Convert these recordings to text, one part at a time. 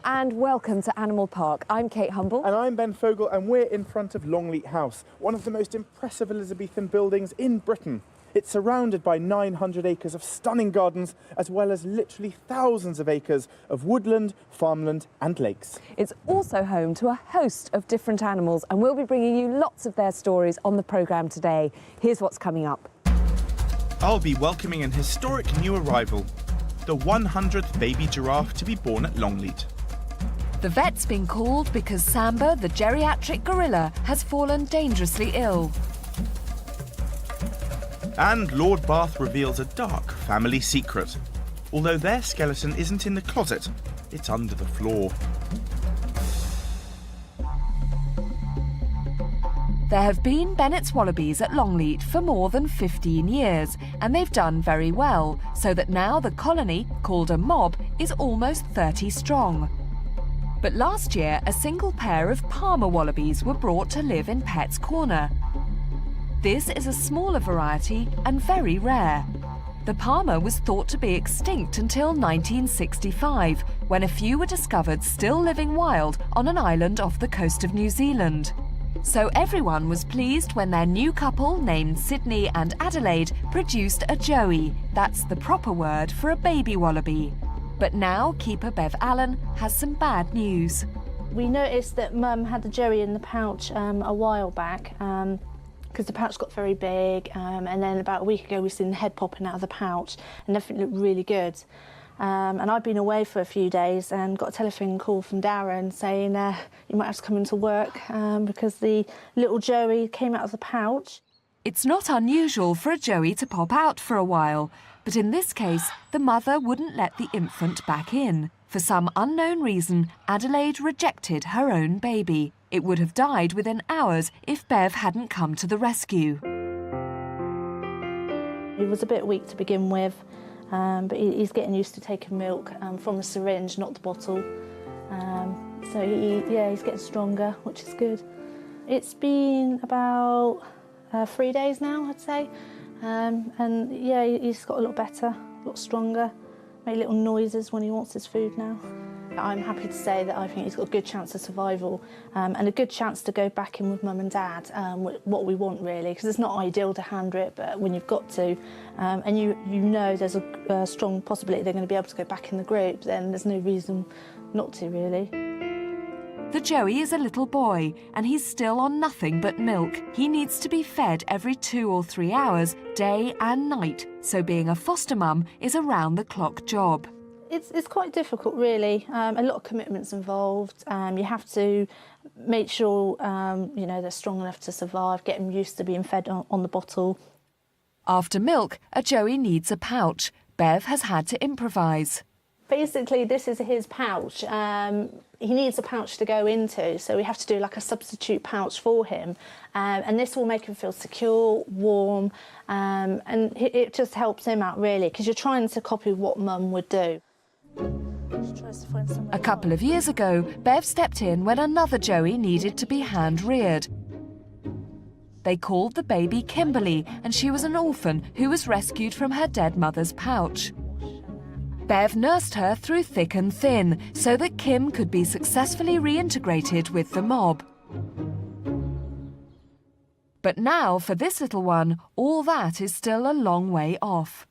and welcome to Animal Park. I'm Kate Humble. And I'm Ben Fogle, and we're in front of Longleat House, one of the most impressive Elizabethan buildings in Britain. It's surrounded by 900 acres of stunning gardens, as well as literally thousands of acres of woodland, farmland and lakes. It's also home to a host of different animals, and we'll be bringing you lots of their stories on the programme today. Here's what's coming up. I'll be welcoming an historic new arrival, the 100th baby giraffe to be born at Longleat. The vet's been called because Samba, the geriatric gorilla, has fallen dangerously ill. And Lord Bath reveals a dark family secret. Although their skeleton isn't in the closet, it's under the floor. There have been Bennett's wallabies at Longleat for more than 15 years, and they've done very well, so that now the colony, called a mob, is almost 30 strong. But last year, a single pair of Palmer wallabies were brought to live in Pet's Corner. This is a smaller variety and very rare. The Palmer was thought to be extinct until 1965, when a few were discovered still living wild on an island off the coast of New Zealand. So everyone was pleased when their new couple, named Sydney and Adelaide, produced a joey. That's the proper word for a baby wallaby. But now keeper Bev Allen has some bad news. We noticed that Mum had the joey in the pouch a while back, because the pouch got very big, and then about a week ago we seen the head popping out of the pouch and everything looked really good. And I'd been away for a few days and got a telephone call from Darren saying you might have to come into work because the little joey came out of the pouch. It's not unusual for a joey to pop out for a while, but in this case, the mother wouldn't let the infant back in. For some unknown reason, Adelaide rejected her own baby. It would have died within hours if Bev hadn't come to the rescue. He was a bit weak to begin with, but he's getting used to taking milk from the syringe, not the bottle. So he's getting stronger, which is good. It's been about 3 days now, I'd say. And yeah, he's got a lot better, a lot stronger. Make little noises when he wants his food now. I'm happy to say that I think he's got a good chance of survival and a good chance to go back in with Mum and Dad, what we want really, because it's not ideal to hand rip, but when you've got to, and you know there's a strong possibility they're going to be able to go back in the group, then there's no reason not to really. The joey is a little boy and he's still on nothing but milk. He needs to be fed every 2 or 3 hours, day and night, so being a foster mum is a round-the-clock job. It's quite difficult, really. A lot of commitments involved. You have to make sure they're strong enough to survive, get them used to being fed on the bottle. After milk, a joey needs a pouch. Bev has had to improvise. Basically, this is his pouch. He needs a pouch to go into, so we have to do like a substitute pouch for him. And this will make him feel secure, warm, and it just helps him out, really, because you're trying to copy what Mum would do. A couple of years ago, Bev stepped in when another joey needed to be hand-reared. They called the baby Kimberly, and she was an orphan who was rescued from her dead mother's pouch. Bev nursed her through thick and thin, so that Kim could be successfully reintegrated with the mob. But now, for this little one, all that is still a long way off.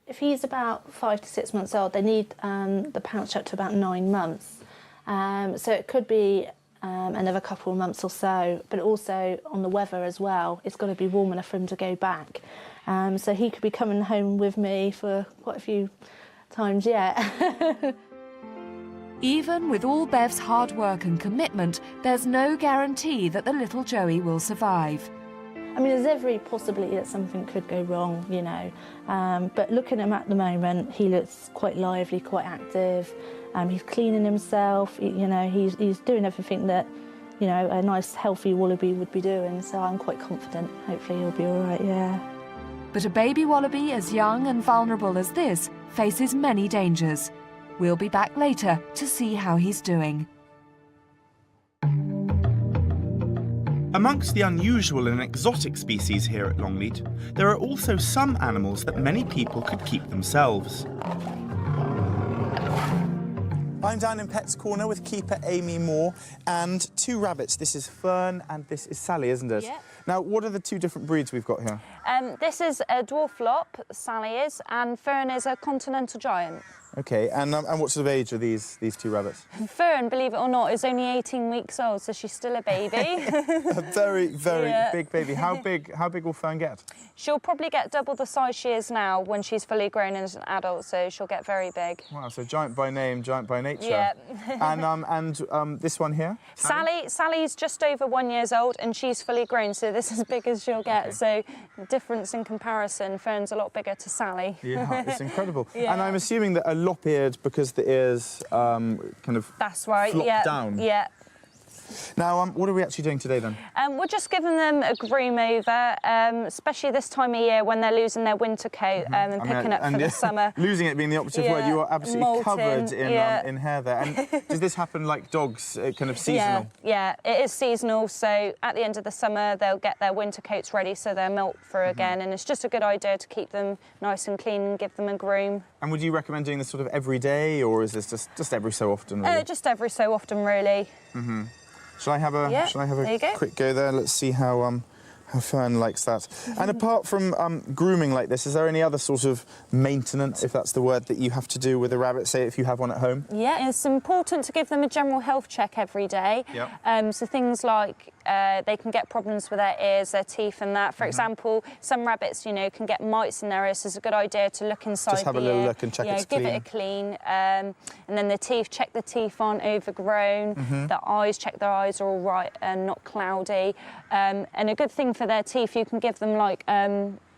If he's about 5 to 6 months old, they need the pouch up to about 9 months. So it could be another couple of months or so, but also on the weather as well. It's got to be warm enough for him to go back. So he could be coming home with me for quite a few times yet. Even with all Bev's hard work and commitment, there's no guarantee that the little joey will survive. I mean, there's every possibility that something could go wrong, you know. But looking at him at the moment, he looks quite lively, quite active. He's cleaning himself, he's doing everything that, a nice, healthy wallaby would be doing. So I'm quite confident. Hopefully he'll be all right, yeah. But a baby wallaby as young and vulnerable as this faces many dangers. We'll be back later to see how he's doing. Amongst the unusual and exotic species here at Longleat, there are also some animals that many people could keep themselves. I'm down in Pets Corner with keeper Amy Moore and 2 rabbits. This is Fern and this is Sally, isn't it? Yeah. Now, what are the 2 different breeds we've got here? This is a dwarf lop, Sally is, and Fern is a continental giant. OK, and what sort of age are these 2 rabbits? Fern, believe it or not, is only 18 weeks old, so she's still a baby. A very, very big baby. How big will Fern get? She'll probably get double the size she is now when she's fully grown as an adult, so she'll get very big. Wow, so giant by name, giant by nature. Yeah. and this one here? Sally's just over 1 year old and she's fully grown, so this is as big as she'll get. So difference in comparison, Fern's a lot bigger to Sally. Yeah, it's incredible. Yeah. And I'm assuming that a lop-eared because the ears kind of That's right, flop down. Yeah. Now, what are we actually doing today then? We're just giving them a groom over, especially this time of year when they're losing their winter coat and picking up for the summer. Losing it being the operative word, you are absolutely molting, covered in hair there. And does this happen like dogs, kind of seasonal? Yeah, it is seasonal. So at the end of the summer, they'll get their winter coats ready so they're molt through again. And it's just a good idea to keep them nice and clean and give them a groom. And would you recommend doing this sort of every day, or is this just every so often? Really? Just every so often, really. Shall I have a quick go there? Let's see how Fern likes that. And apart from grooming like this, is there any other sort of maintenance, if that's the word, that you have to do with a rabbit, say if you have one at home? Yeah, it's important to give them a general health check every day. Yep. So things like they can get problems with their ears, their teeth and that. For example, some rabbits, you know, can get mites in their ears, so it's a good idea to look inside Just have the a little ear. look and check it's give clean. it a clean. And then the teeth, check the teeth aren't overgrown. The eyes, check their eyes are all right and not cloudy. And a good thing for their teeth, you can give them like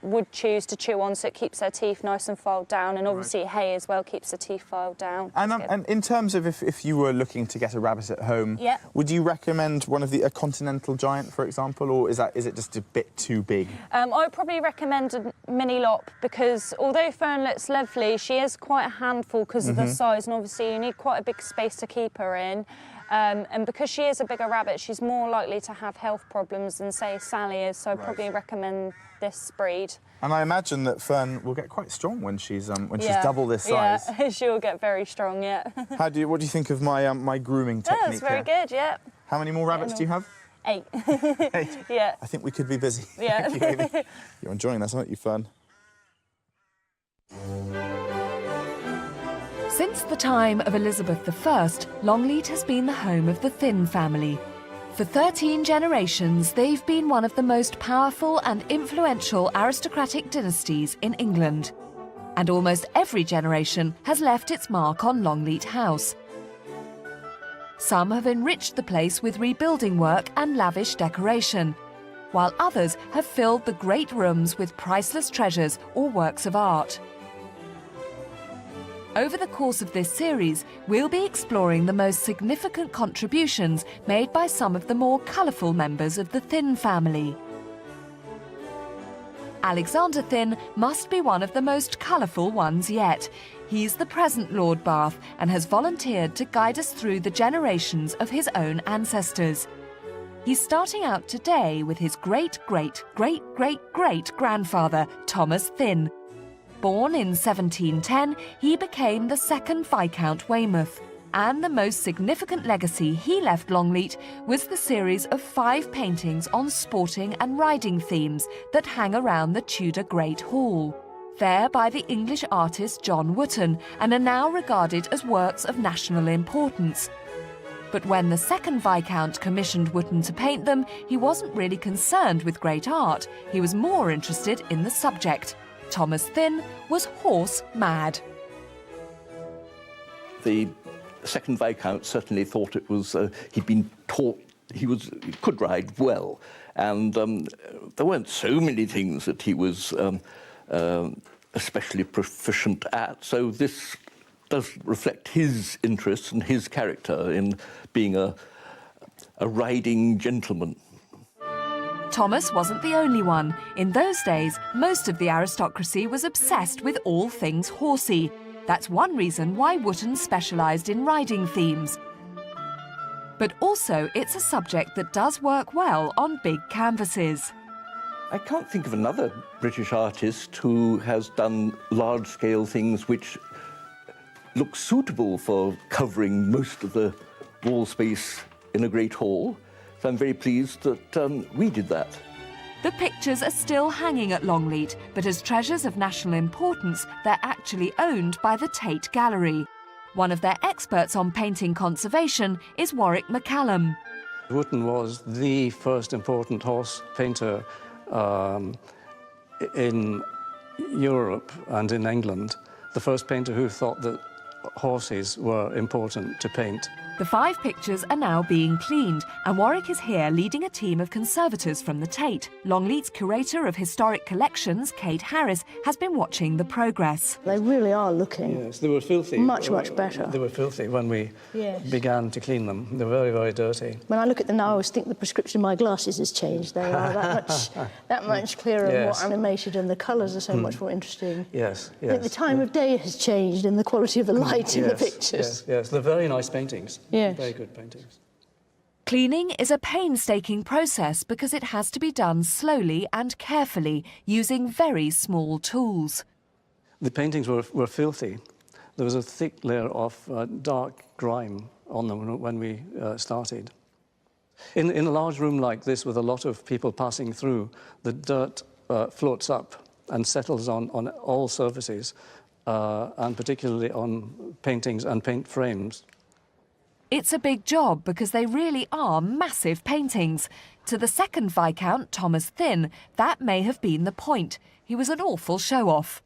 wood chews to chew on, so it keeps their teeth nice and filed down, and obviously hay as well keeps the teeth filed down. And in terms of if you were looking to get a rabbit at home, would you recommend one of a continental giant, for example, or is it just a bit too big? I would probably recommend a mini lop, because although Fern looks lovely, she is quite a handful because of the size, and obviously you need quite a big space to keep her in. And because she is a bigger rabbit, she's more likely to have health problems than, say, Sally is, so I'd probably recommend this breed. And I imagine that Fern will get quite strong when she's double this size. Yeah, she'll get very strong, yeah. What do you think of my grooming technique? That's very good, yeah. How many more rabbits do you have? 8. 8? Yeah. I think we could be busy. Yeah. Thank you, Amy. You're enjoying this, aren't you, Fern? Since the time of Elizabeth I, Longleat has been the home of the Thin family. For 13 generations, they've been one of the most powerful and influential aristocratic dynasties in England. And almost every generation has left its mark on Longleat House. Some have enriched the place with rebuilding work and lavish decoration, while others have filled the great rooms with priceless treasures or works of art. Over the course of this series, we'll be exploring the most significant contributions made by some of the more colourful members of the Thin family. Alexander Thin must be one of the most colourful ones yet. He's the present Lord Bath and has volunteered to guide us through the generations of his own ancestors. He's starting out today with his great-great-great-great-grandfather, Thomas Thin. Born in 1710, he became the second Viscount Weymouth, and the most significant legacy he left Longleat was the series of 5 paintings on sporting and riding themes that hang around the Tudor Great Hall. They're by the English artist John Wootton and are now regarded as works of national importance. But when the second Viscount commissioned Wootton to paint them, he wasn't really concerned with great art. He was more interested in the subject. Thomas Thin was horse mad. The second Viscount certainly thought it was, he'd been taught he could ride well, and there weren't so many things that he was especially proficient at, so this does reflect his interest and his character in being a riding gentleman. Thomas wasn't the only one. In those days, most of the aristocracy was obsessed with all things horsey. That's one reason why Wootton specialised in riding themes. But also, it's a subject that does work well on big canvases. I can't think of another British artist who has done large-scale things which looked suitable for covering most of the wall space in a great hall. So I'm very pleased that we did that. The pictures are still hanging at Longleat, but as treasures of national importance, they're actually owned by the Tate Gallery. One of their experts on painting conservation is Warwick McCallum. Wootton was the first important horse painter in Europe and in England, the first painter who thought that horses were important to paint. The 5 pictures are now being cleaned, and Warwick is here leading a team of conservators from the Tate. Longleat's curator of historic collections, Kate Harris, has been watching the progress. They really are looking Yes, they were filthy. much better. They were filthy when we Yes. began to clean them. They were very, very dirty. When I look at them now, I always think the prescription of my glasses has changed. They are that much clearer and Yes. more animated, and the colours are so much more interesting. Yes, I think the time of day has changed and the quality of the light in the pictures. Yes, they're very nice paintings. Yes. Very good paintings. Cleaning is a painstaking process because it has to be done slowly and carefully, using very small tools. The paintings were filthy. There was a thick layer of dark grime on them when we started. In a large room like this with a lot of people passing through, the dirt floats up and settles on all surfaces, and particularly on paintings and paint frames. It's a big job because they really are massive paintings. To the second Viscount, Thomas Thynne, that may have been the point. He was an awful show-off.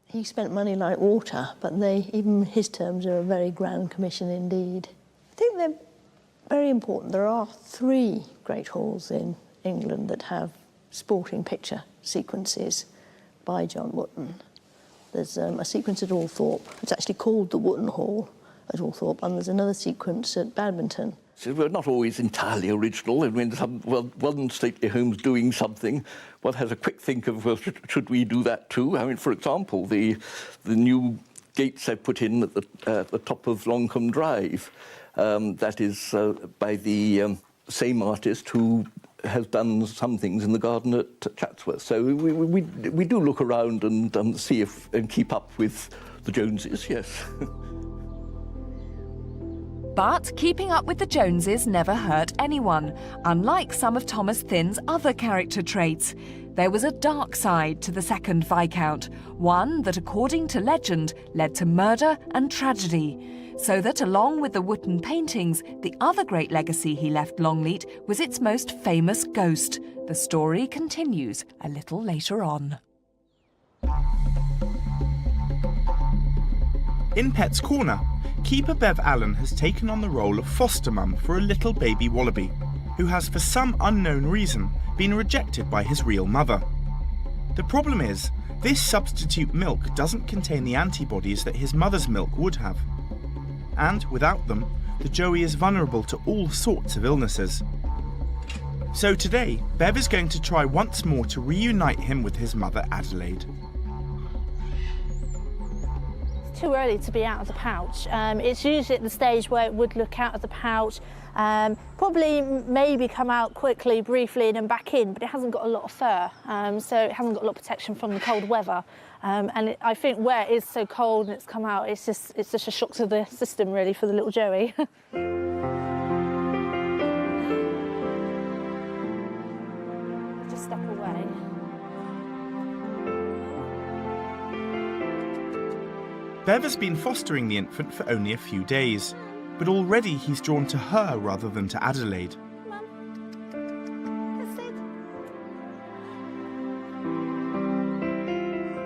He spent money like water, but even his terms are a very grand commission indeed. I think they're very important. There are 3 great halls in England that have sporting picture sequences by John Wootton. There's a sequence at Althorpe. It's actually called the Wootton Hall at Althorpe, and there's another sequence at Badminton. So we're not always entirely original, and when one stately home's doing something, one has a quick think of, well, should we do that too? I mean, for example, the new gates I put in at the top of Longcombe Drive, that is by the same artist who has done some things in the garden at Chatsworth. So we do look around and see and keep up with the Joneses, yes. But keeping up with the Joneses never hurt anyone, unlike some of Thomas Thynne's other character traits. There was a dark side to the second Viscount, one that, according to legend, led to murder and tragedy. So that, along with the Wootton paintings, the other great legacy he left Longleat was its most famous ghost. The story continues a little later on. In Pet's Corner, Keeper Bev Allen has taken on the role of foster mum for a little baby wallaby, who has for some unknown reason been rejected by his real mother. The problem is, this substitute milk doesn't contain the antibodies that his mother's milk would have. And without them, the Joey is vulnerable to all sorts of illnesses. So today, Bev is going to try once more to reunite him with his mother Adelaide. Too early to be out of the pouch. It's usually at the stage where it would look out of the pouch, probably maybe come out quickly, briefly, and then back in, but it hasn't got a lot of fur, so it hasn't got a lot of protection from the cold weather. I think where it is so cold and it's come out, it's just a shock to the system, really, for the little Joey. Just step away. Bev has been fostering the infant for only a few days, but already he's drawn to her rather than to Adelaide.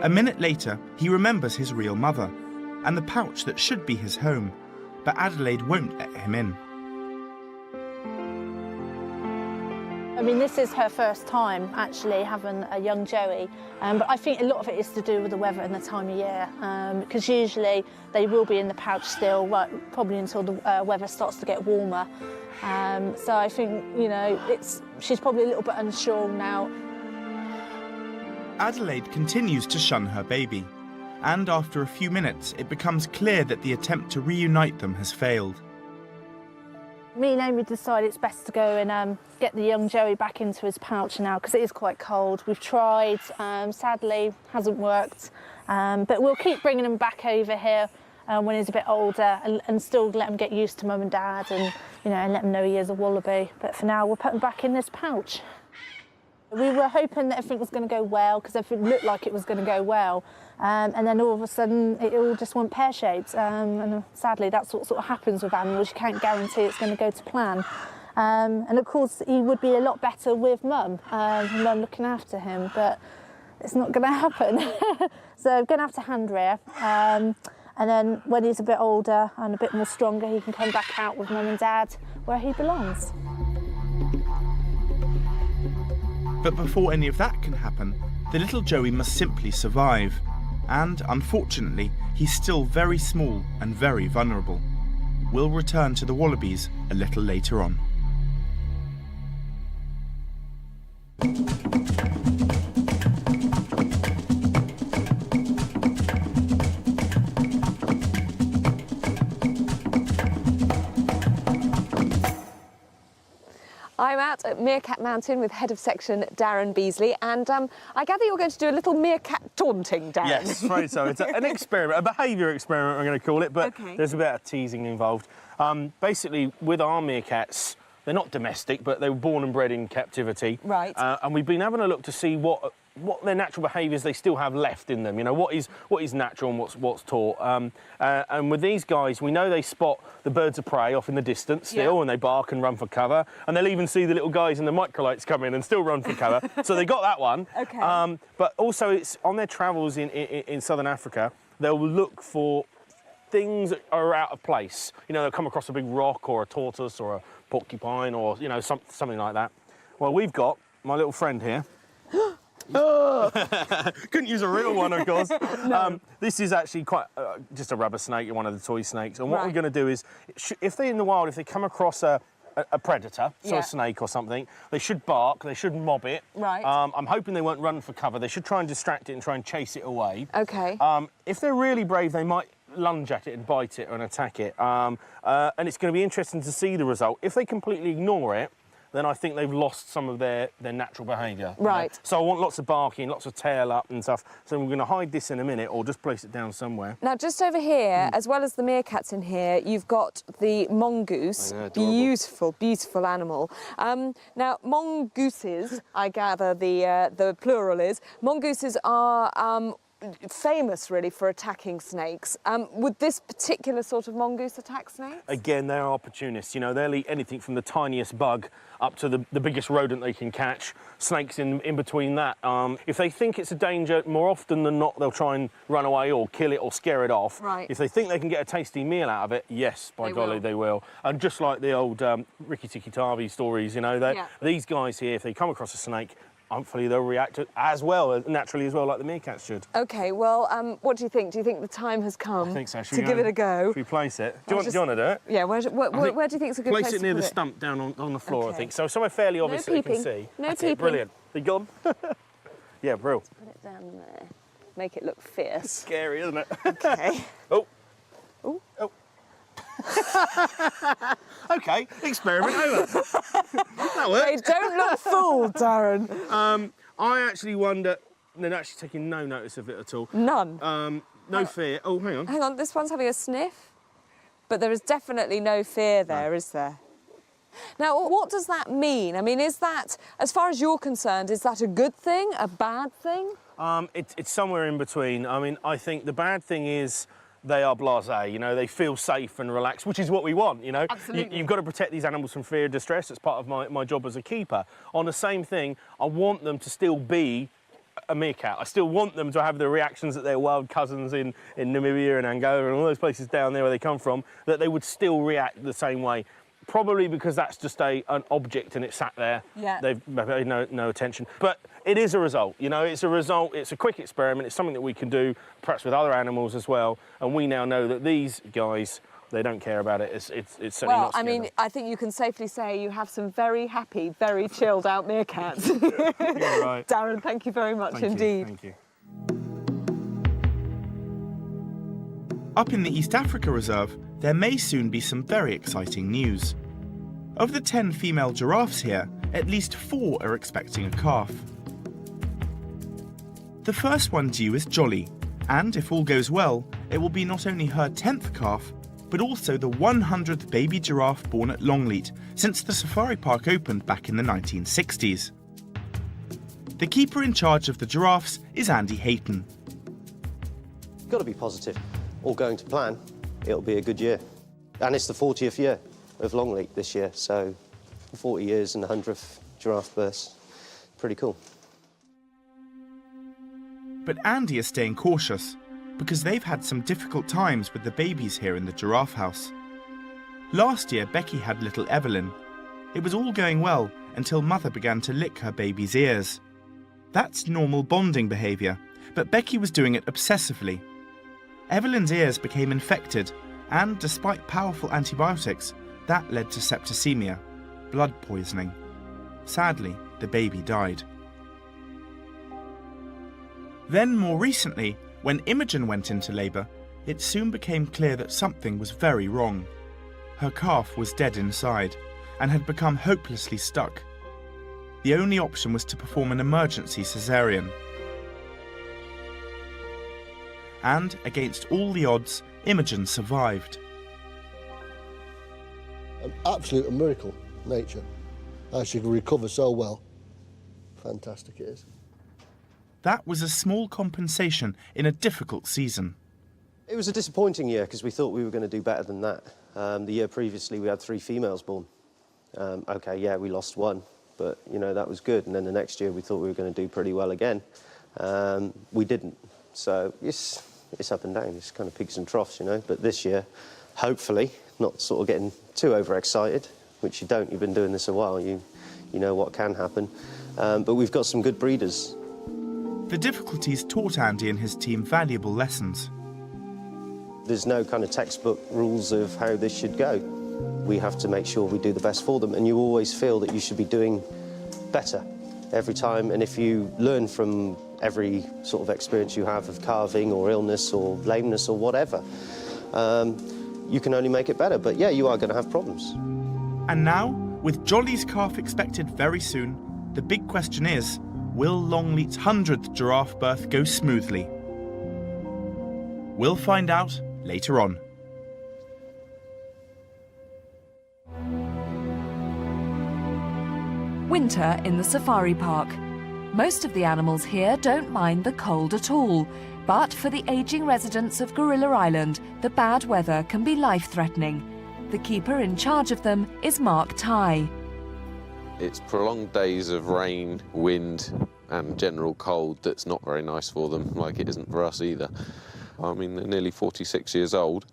A minute later, he remembers his real mother, and the pouch that should be his home, but Adelaide won't let him in. I mean, this is her first time actually having a young Joey, but I think a lot of it is to do with the weather and the time of year, because usually they will be in the pouch still, right, probably until the weather starts to get warmer. So I think, you know, she's probably a little bit unsure now. Adelaide continues to shun her baby, and after a few minutes it becomes clear that the attempt to reunite them has failed. Me and Amy decided it's best to go and get the young Joey back into his pouch now because it is quite cold. We've tried, sadly hasn't worked, but we'll keep bringing him back over here when he's a bit older and still let him get used to mum and dad and, you know, and let him know he is a wallaby. But for now, we'll put him back in this pouch. We were hoping that everything was going to go well because everything looked like it was going to go well. And then all of a sudden it all just went pear-shaped. And sadly, that's what sort of happens with animals. You can't guarantee it's going to go to plan. And of course, he would be a lot better with mum, mum looking after him, but it's not going to happen. So I'm going to have to hand rear. And then when he's a bit older and a bit more stronger, he can come back out with mum and dad where he belongs. But before any of that can happen, the little Joey must simply survive. And, unfortunately, he's still very small and very vulnerable. We'll return to the wallabies a little later on. I'm out at Meerkat Mountain with Head of Section Darren Beasley, and I gather you're going to do a little meerkat taunting, Darren. Yes, right, so it's an experiment, a behaviour experiment I'm going to call it, but there's a bit of teasing involved. Basically, with our meerkats, they're not domestic, but they were born and bred in captivity. Right. And we've been having a look to see what their natural behaviours they still have left in them. You know, what is natural and what's taught. And with these guys, we know they spot the birds of prey off in the distance still, and they bark and run for cover. And they'll even see the little guys in the microlights come in and still run for cover. So they got that one. Okay. But also, it's on their travels in southern Africa, they'll look for things that are out of place. You know, they'll come across a big rock or a tortoise or a porcupine or, you know, something like that. Well, we've got my little friend here. Couldn't use a real one, of course. No. This is actually quite just a rubber snake, one of the toy snakes. And what we're going to do is, if they're in the wild, if they come across a predator, so a snake or something, they should bark, they should mob it. Right. I'm hoping they won't run for cover. They should try and distract it and try and chase it away. Okay. If they're really brave, they might lunge at it and bite it and attack it. And it's going to be interesting to see the result. If they completely ignore it, then I think they've lost some of their natural behaviour. Right. You know? So I want lots of barking, lots of tail up and stuff. So we're going to hide this in a minute or just place it down somewhere. Now, just over here, as well as the meerkats in here, you've got the mongoose. Beautiful, beautiful animal. Now, mongooses, I gather the plural is, mongooses are famous really for attacking snakes. Would this particular sort of mongoose attack snakes? Again, they're opportunists. You know, they'll eat anything from the tiniest bug up to the biggest rodent they can catch. Snakes in between that. If they think it's a danger, more often than not, they'll try and run away or kill it or scare it off. Right. If they think they can get a tasty meal out of it, yes, by golly, they will. And just like the old Rikki Tikki Tavi stories, you know, these guys here, if they come across a snake, hopefully they'll react as well, naturally as well, like the meerkats should. OK, well, what do you think? Do you think the time has come to give it a go? Should we place it? Do you want to do it? Yeah, where do you think it's a good place to place it near the stump down on the floor, I think. So somewhere fairly obvious that you can see. No peeping. Brilliant. Are you gone? Yeah, brilliant. Let's put it down there. Make it look fierce. It's scary, isn't it? OK. Oh. Oh. Oh. OK, experiment over. That worked. Hey, don't look fooled, Darren. I actually wonder... They're actually taking no notice of it at all. None? No fear. Oh, hang on. Hang on, this one's having a sniff. But there is definitely no fear there, is there? Now, what does that mean? I mean, is that, as far as you're concerned, is that a good thing, a bad thing? It's somewhere in between. I mean, I think the bad thing is they are blasé, you know, they feel safe and relaxed, which is what we want, you know. Absolutely. You've got to protect these animals from fear and distress. It's part of my job as a keeper. On the same thing, I want them to still be a meerkat. I still want them to have the reactions that their wild cousins in Namibia and Angola and all those places down there where they come from, that they would still react the same way. Probably because that's just an object and it sat there. Yeah. They've paid no attention. But it is a result, you know, it's a result, it's a quick experiment, it's something that we can do perhaps with other animals as well. And we now know that these guys, they don't care about it. It's certainly not scary. I mean, I think you can safely say you have some very happy, very chilled out meerkats. You're right. Darren, thank you very much indeed. Thank you. Up in the East Africa Reserve, there may soon be some very exciting news. Of the 10 female giraffes here, at least 4 are expecting a calf. The first one due is Jolly, and if all goes well, it will be not only her 10th calf, but also the 100th baby giraffe born at Longleat since the safari park opened back in the 1960s. The keeper in charge of the giraffes is Andy Hayton. Got to be positive. All going to plan, it'll be a good year. And it's the 40th year of Longleat this year, so 40 years and the 100th giraffe birth. Pretty cool. But Andy is staying cautious because they've had some difficult times with the babies here in the giraffe house. Last year, Becky had little Evelyn. It was all going well until Mother began to lick her baby's ears. That's normal bonding behaviour, but Becky was doing it obsessively. Evelyn's ears became infected, and despite powerful antibiotics, that led to septicemia, blood poisoning. Sadly, the baby died. Then, more recently, when Imogen went into labour, it soon became clear that something was very wrong. Her calf was dead inside and had become hopelessly stuck. The only option was to perform an emergency caesarean. And, against all the odds, Imogen survived. An absolute miracle, nature. How she can recover so well. Fantastic it is. That was a small compensation in a difficult season. It was a disappointing year because we thought we were going to do better than that. The year previously we had 3 females born. OK, yeah, we lost 1, but, you know, that was good. And then the next year we thought we were going to do pretty well again. We didn't. So it's up and down. It's kind of peaks and troughs, you know. But this year, hopefully, not sort of getting too overexcited, which you don't. You've been doing this a while. You know what can happen. But we've got some good breeders. The difficulties taught Andy and his team valuable lessons. There's no kind of textbook rules of how this should go. We have to make sure we do the best for them, and you always feel that you should be doing better every time. And if you learn from every sort of experience you have of calving or illness or lameness or whatever, you can only make it better. But yeah, you are going to have problems. And now, with Jolly's calf expected very soon, the big question is, will Longleat's 100th giraffe birth go smoothly? We'll find out later on. Winter in the safari park. Most of the animals here don't mind the cold at all, but for the ageing residents of Gorilla Island, the bad weather can be life-threatening. The keeper in charge of them is Mark Tighe. It's prolonged days of rain, wind and general cold that's not very nice for them, like it isn't for us either. I mean, they're nearly 46 years old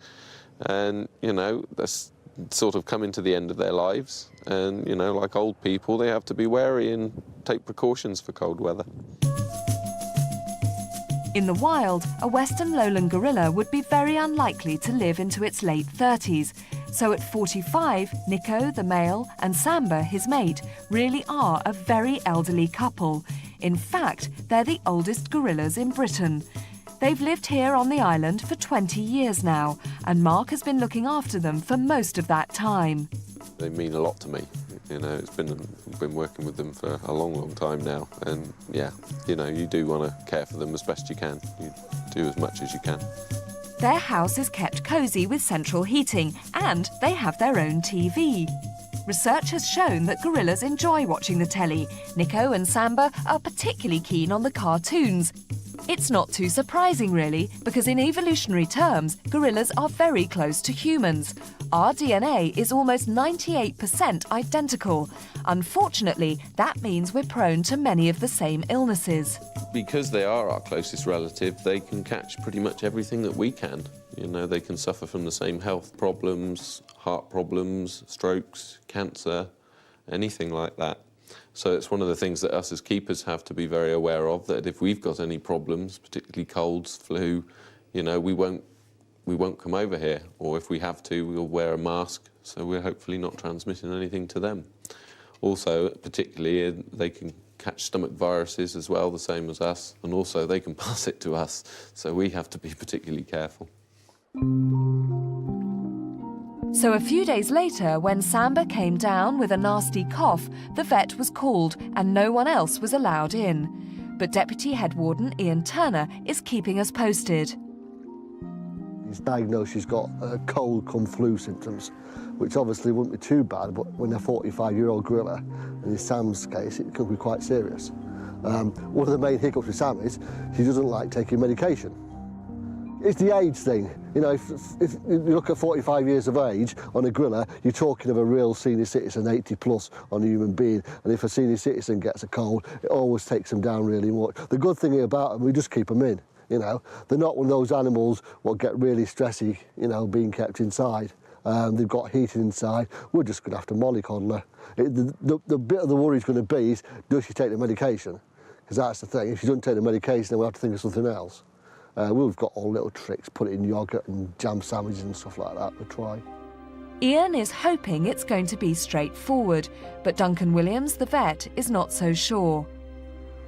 and, you know, that's sort of coming to the end of their lives. And, you know, like old people, they have to be wary and take precautions for cold weather. In the wild, a western lowland gorilla would be very unlikely to live into its late 30s. So at 45, Nico, the male, and Samba, his mate, really are a very elderly couple. In fact, they're the oldest gorillas in Britain. They've lived here on the island for 20 years now, and Mark has been looking after them for most of that time. They mean a lot to me. You know, it's been working with them for a long, long time now. And yeah, you know, you do want to care for them as best you can. You do as much as you can. Their house is kept cosy with central heating, and they have their own TV. Research has shown that gorillas enjoy watching the telly. Nico and Samba are particularly keen on the cartoons. It's not too surprising, really, because in evolutionary terms, gorillas are very close to humans. Our DNA is almost 98% identical. Unfortunately, that means we're prone to many of the same illnesses. Because they are our closest relative, they can catch pretty much everything that we can. You know, they can suffer from the same health problems, heart problems, strokes, cancer, anything like that. So it's one of the things that us as keepers have to be very aware of, that if we've got any problems, particularly colds, flu, you know, we won't come over here. Or if we have to, we'll wear a mask, so we're hopefully not transmitting anything to them. Also, particularly, they can catch stomach viruses as well, the same as us, and also they can pass it to us, so we have to be particularly careful. So a few days later, when Samba came down with a nasty cough, the vet was called and no one else was allowed in. But Deputy Head Warden Ian Turner is keeping us posted. He's diagnosed she's got cold come flu symptoms, which obviously wouldn't be too bad, but when a 45-year-old gorilla, and in Sam's case, it could be quite serious. One of the main hiccups with Sam is she doesn't like taking medication. It's the age thing. You know, if you look at 45 years of age on a gorilla, you're talking of a real senior citizen, 80 plus on a human being. And if a senior citizen gets a cold, it always takes them down really much. The good thing about them, we just keep them in, you know. They're not one of those animals what get really stressy, you know, being kept inside. They've got heating inside. We're just going to have to mollycoddle her. The bit of the worry is going to be is, does she take the medication? Because that's the thing. If she doesn't take the medication, then we'll have to think of something else. We've got all little tricks, put it in yoghurt and jam sandwiches and stuff like that, we'll try. Ian is hoping it's going to be straightforward, but Duncan Williams, the vet, is not so sure.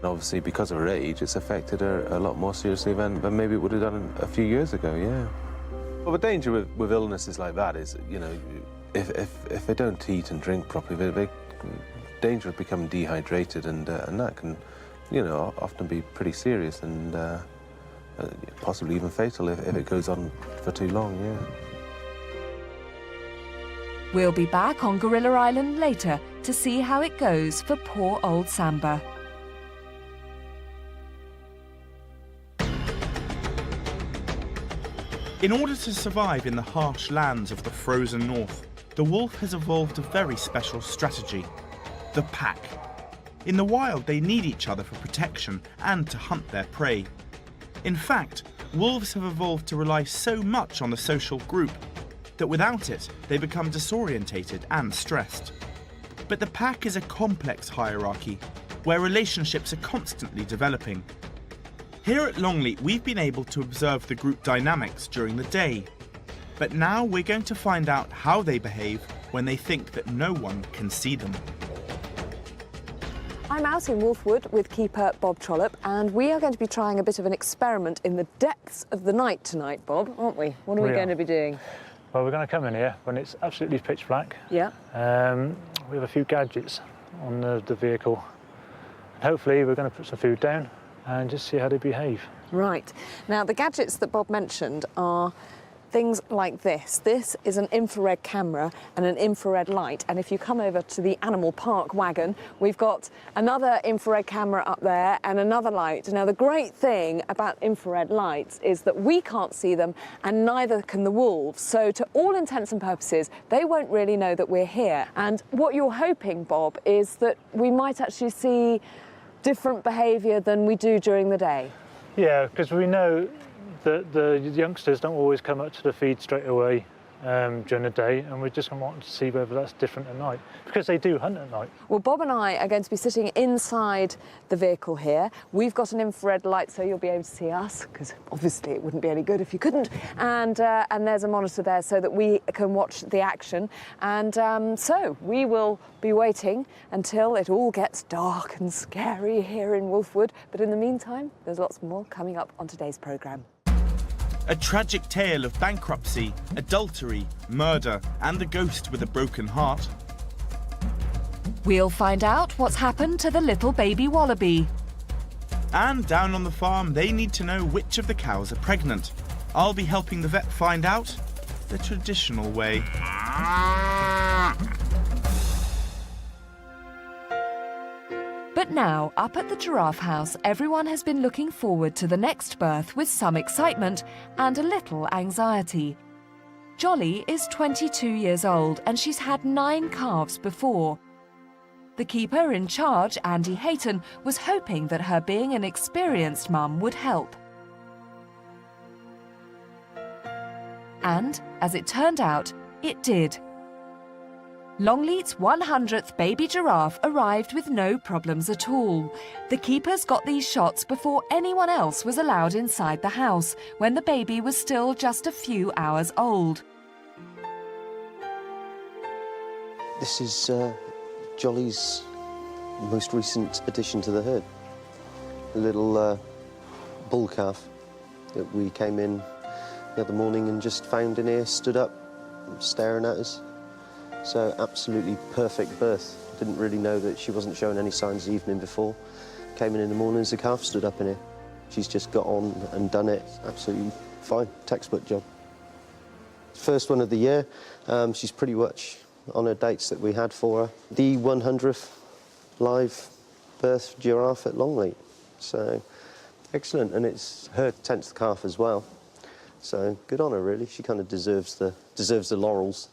Obviously, because of her age, it's affected her a lot more seriously than maybe it would have done a few years ago, yeah. Well, the danger with illnesses like that is, you know, if they don't eat and drink properly, they're danger of becoming dehydrated, and that can, you know, often be pretty serious and possibly even fatal if it goes on for too long, yeah. We'll be back on Gorilla Island later to see how it goes for poor old Samba. In order to survive in the harsh lands of the frozen north, the wolf has evolved a very special strategy: the pack. In the wild, they need each other for protection and to hunt their prey. In fact, wolves have evolved to rely so much on the social group that without it, they become disorientated and stressed. But the pack is a complex hierarchy where relationships are constantly developing. Here at Longleat, we've been able to observe the group dynamics during the day. But now we're going to find out how they behave when they think that no one can see them. I'm out in Wolfwood with keeper Bob Trollope, and we are going to be trying a bit of an experiment in the depths of the night tonight, Bob, aren't we? What are we going to be doing? Well, we're going to come in here when it's absolutely pitch black. Yeah. We have a few gadgets on the vehicle. Hopefully we're going to put some food down and just see how they behave. Right. Now, the gadgets that Bob mentioned are things like this. This is an infrared camera and an infrared light. And if you come over to the animal park wagon, we've got another infrared camera up there and another light. Now, the great thing about infrared lights is that we can't see them and neither can the wolves. So to all intents and purposes, they won't really know that we're here. And what you're hoping, Bob, is that we might actually see different behaviour than we do during the day. Yeah, because we know that the youngsters don't always come up to the feed straight away during the day, and we just want to see whether that's different at night, because they do hunt at night. Well, Bob and I are going to be sitting inside the vehicle here. We've got an infrared light, so you'll be able to see us, because obviously it wouldn't be any good if you couldn't. And there's a monitor there so that we can watch the action. And so we will be waiting until it all gets dark and scary here in Wolfwood. But in the meantime, there's lots more coming up on today's programme. A tragic tale of bankruptcy, adultery, murder, and the ghost with a broken heart. We'll find out what's happened to the little baby wallaby. And down on the farm, they need to know which of the cows are pregnant. I'll be helping the vet find out the traditional way. But now, up at the Giraffe House, everyone has been looking forward to the next birth with some excitement and a little anxiety. Jolly is 22 years old and she's had 9 calves before. The keeper in charge, Andy Hayton, was hoping that her being an experienced mum would help. And, as it turned out, it did. Longleat's 100th baby giraffe arrived with no problems at all. The keepers got these shots before anyone else was allowed inside the house, when the baby was still just a few hours old. This is Jolly's most recent addition to the herd. A little bull calf that we came in the other morning and just found in here, stood up, staring at us. So absolutely perfect birth. Didn't really know that she wasn't showing any signs the evening before. Came in the morning as the calf stood up in here. She's just got on and done it. Absolutely fine, textbook job. First one of the year. She's pretty much on her dates that we had for her. The 100th live birth giraffe at Longleat. So excellent, and it's her 10th calf as well. So good on her, really. She kind of deserves the laurels.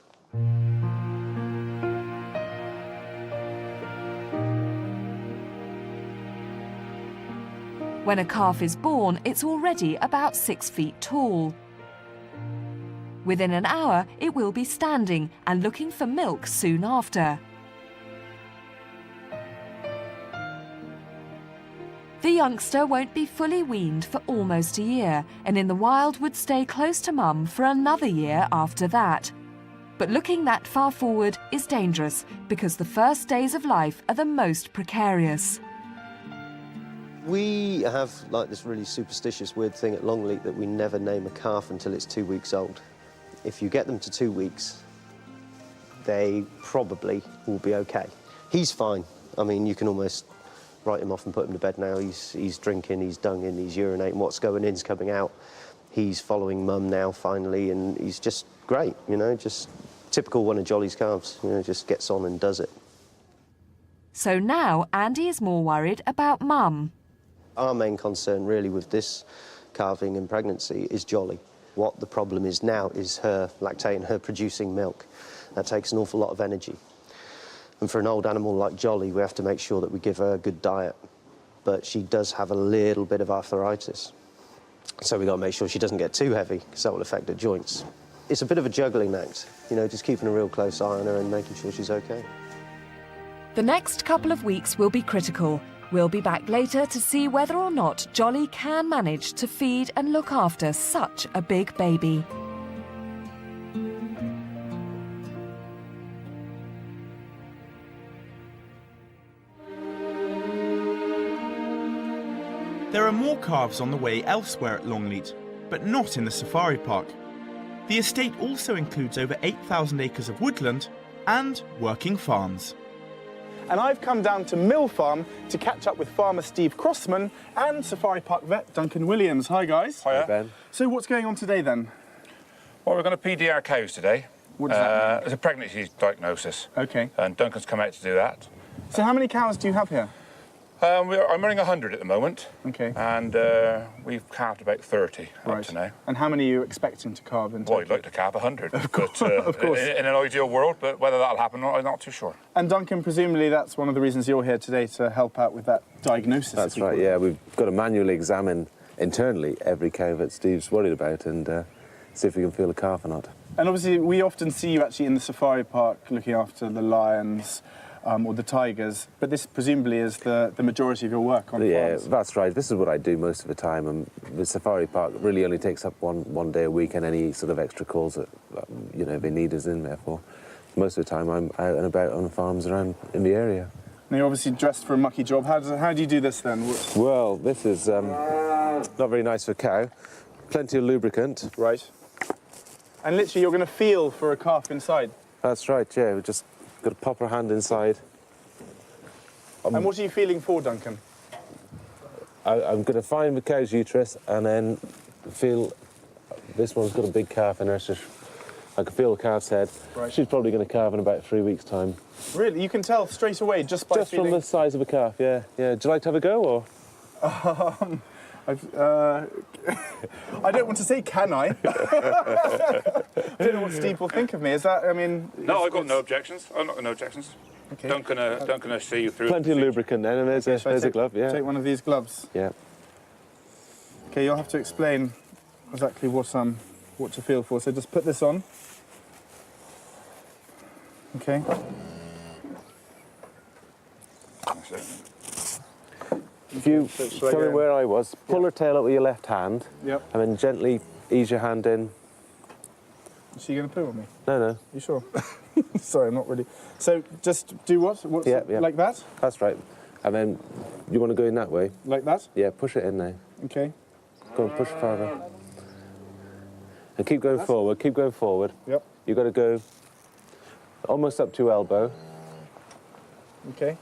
When a calf is born, it's already about 6 feet tall. Within an hour, it will be standing and looking for milk soon after. The youngster won't be fully weaned for almost a year, and in the wild would stay close to mum for another year after that. But looking that far forward is dangerous, because the first days of life are the most precarious. We have like this really superstitious weird thing at Longleat that we never name a calf until it's 2 weeks old. If you get them to 2 weeks, they probably will be okay. He's fine. I mean, you can almost write him off and put him to bed now. He's drinking, he's dunging, he's urinating. What's going in's coming out. He's following mum now, finally, and he's just great, you know, just typical one of Jolly's calves, you know, just gets on and does it. So now Andy is more worried about mum. Our main concern really with this calving and pregnancy is Jolly. What the problem is now is her lactating, her producing milk. That takes an awful lot of energy. And for an old animal like Jolly, we have to make sure that we give her a good diet. But she does have a little bit of arthritis. So we've got to make sure she doesn't get too heavy, because that will affect her joints. It's a bit of a juggling act, you know, just keeping a real close eye on her and making sure she's okay. The next couple of weeks will be critical. We'll be back later to see whether or not Jolly can manage to feed and look after such a big baby. There are more calves on the way elsewhere at Longleat, but not in the safari park. The estate also includes over 8,000 acres of woodland and working farms. And I've come down to Mill Farm to catch up with farmer Steve Crossman and Safari Park vet Duncan Williams. Hi, guys. Hiya. Hi, Ben. So what's going on today, then? Well, we're going to PD our cows today. What does that mean? It's a pregnancy diagnosis. OK. And Duncan's come out to do that. So how many cows do you have here? I'm running 100 at the moment. OK. And we've calved about 30 up to now. And how many are you expecting to calve in total? Well, I'd like to calve 100. Of course. But, of course. In an ideal world, but whether that'll happen or not, I'm not too sure. And Duncan, presumably that's one of the reasons you're here today, to help out with that diagnosis. That's right, yeah. We've got to manually examine internally every cow that Steve's worried about and see if we can feel a calf or not. And obviously we often see you actually in the safari park looking after the lions, or the tigers, but this presumably is the majority of your work on farms. Yeah, that's right. This is what I do most of the time, and the safari park really only takes up one day a week, and any sort of extra calls that you know they need us in there for. Most of the time I'm out and about on farms around in the area. Now you're obviously dressed for a mucky job. How do you do this then? Well, this is not very nice for a cow. Plenty of lubricant. Right. And literally you're going to feel for a calf inside? That's right, yeah. We just got to pop our hand inside. And what are you feeling for, Duncan? I'm going to find the cow's uterus and then feel this one's got a big calf in her. So I can feel the calf's head. Right. She's probably going to calve in about 3 weeks' time. Really? You can tell straight away just by feeling? From the size of a calf, yeah. Yeah. Would you like to have a go, or? I don't want to say, can I? I don't know what Steve will think of me. Is that, I mean... No, I've got no objections. I've got no objections. Okay. Duncan will see you through. Plenty of lubricant then, and there's a glove, yeah. Take one of these gloves? Yeah. OK, you'll have to explain exactly what to feel for. So just put this on. OK. That's it. If you tell me where I was, pull her tail up with your left hand, and then gently ease your hand in. Is she going to poo on me? No. You sure? Sorry, I'm not really... So just do what? Like that? That's right. And then you want to go in that way? Like that? Yeah, push it in now. OK. Go on, push it farther. And keep going forward, keep going forward. Yep. You've got to go almost up to elbow. Okay.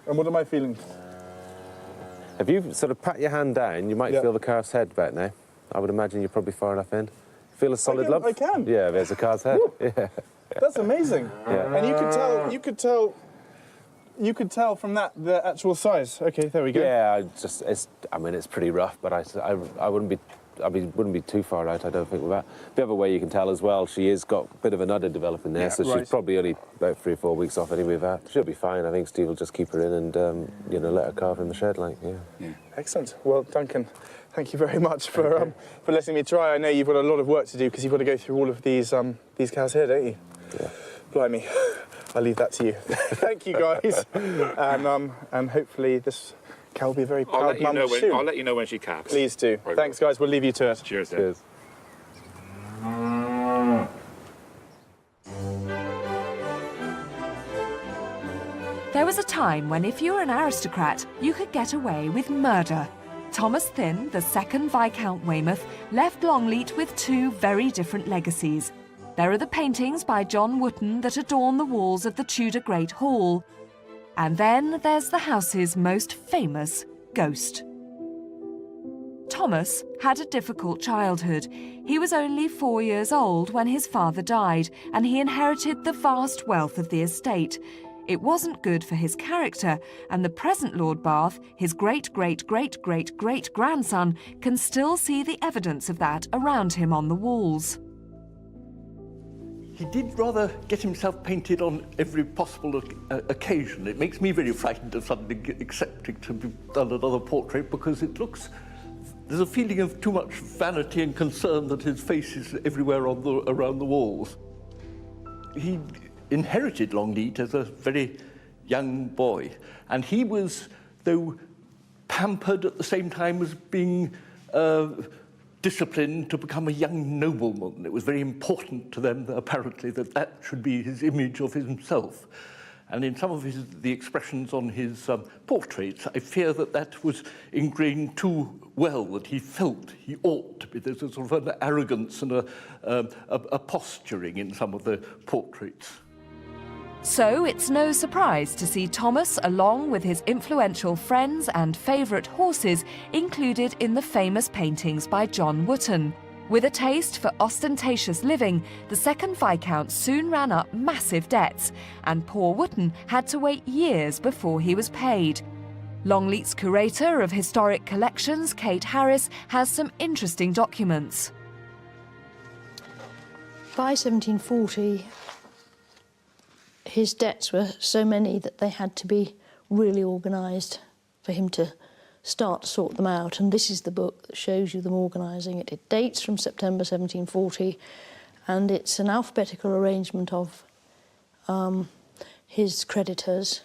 And what am I feeling? If you sort of pat your hand down, you might feel the calf's head back now. I would imagine you're probably far enough in. Feel a solid lump? I can. Yeah, there's the calf's head. Yeah. That's amazing. Yeah. And you could tell from that the actual size. Okay, there we go. Yeah, I mean, it's pretty rough, but I wouldn't be too far out, I don't think, with that. The other way you can tell as well, she has got a bit of an udder developing there, so she's probably only about 3 or 4 weeks off anyway with that. She'll be fine. I think Steve will just keep her in and, you know, let her calve in the shed, like, yeah. Excellent. Well, Duncan, thank you very much for letting me try. I know you've got a lot of work to do because you've got to go through all of these cows here, don't you? Yeah. Blimey. I'll leave that to you. Thank you, guys. And hopefully this cow will be a very proud mum soon. I'll let you know when she calves. Please do. Right. Thanks, guys. We'll leave you to it. Cheers, then. Cheers. There was a time when if you were an aristocrat, you could get away with murder. Thomas Thynne, the second Viscount Weymouth, left Longleat with 2 very different legacies. There are the paintings by John Wootton that adorn the walls of the Tudor Great Hall. And then there's the house's most famous ghost. Thomas had a difficult childhood. He was only 4 years old when his father died, and he inherited the vast wealth of the estate. It wasn't good for his character, and the present Lord Bath, his great-great-great-great-great-grandson, can still see the evidence of that around him on the walls. He did rather get himself painted on every possible occasion. It makes me very frightened of suddenly accepting to be done another portrait because it looks... There's a feeling of too much vanity and concern that his face is everywhere around the walls. He inherited Longleat as a very young boy, and he was, though pampered at the same time as being disciplined to become a young nobleman. It was very important to them, apparently, that should be his image of himself. And in some of the expressions on his portraits, I fear that was ingrained too well, that he felt he ought to be. There's a sort of an arrogance and a posturing in some of the portraits. So it's no surprise to see Thomas, along with his influential friends and favourite horses, included in the famous paintings by John Wootton. With a taste for ostentatious living, the second Viscount soon ran up massive debts, and poor Wootton had to wait years before he was paid. Longleat's curator of historic collections, Kate Harris, has some interesting documents. By 1740, his debts were so many that they had to be really organised for him to start to sort them out, and this is the book that shows you them organising it. It dates from September 1740, and it's an alphabetical arrangement of his creditors